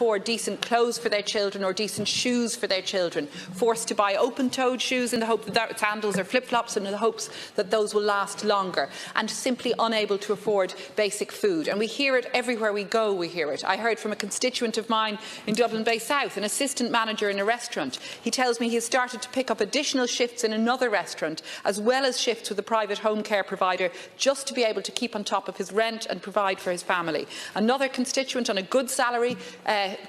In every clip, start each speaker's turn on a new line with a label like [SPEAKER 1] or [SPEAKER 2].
[SPEAKER 1] afford decent clothes for their children or decent shoes for their children, forced to buy open-toed shoes in the hope that sandals or flip-flops in the hopes that those will last longer, and simply unable to afford basic food. And we hear it everywhere we go, we hear it. I heard from a constituent of mine in Dublin Bay South, an assistant manager in a restaurant. He tells me he has started to pick up additional shifts in another restaurant, as well as shifts with a private home care provider, just to be able to keep on top of his rent and provide for his family. Another constituent on a good salary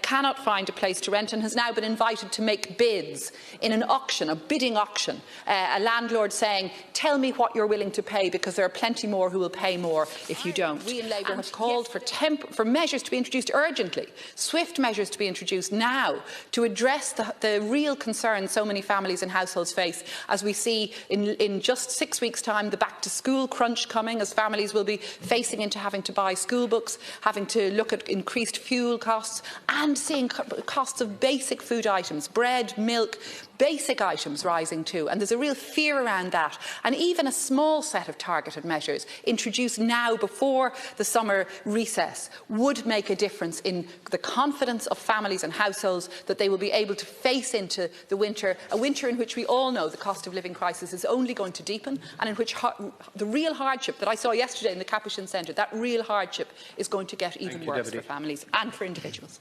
[SPEAKER 1] cannot find a place to rent and has now been invited to make bids in an auction, a bidding auction. A landlord saying, tell me what you're willing to pay, because there are plenty more who will pay more if you don't. We in Labour have called for measures to be introduced urgently, swift measures to be introduced now, to address the real concerns so many families and households face, as we see in just 6 weeks' time the back-to-school crunch coming, as families will be facing into having to buy school books, having to look at increased fuel costs, and seeing costs of basic food items, bread, milk, basic items rising too. And there's a real fear around that. And even a small set of targeted measures introduced now before the summer recess would make a difference in the confidence of families and households that they will be able to face into the winter, a winter in which we all know the cost of living crisis is only going to deepen, and in which the real hardship that I saw yesterday in the Capuchin Centre, that real hardship is going to get even worse for families and for individuals.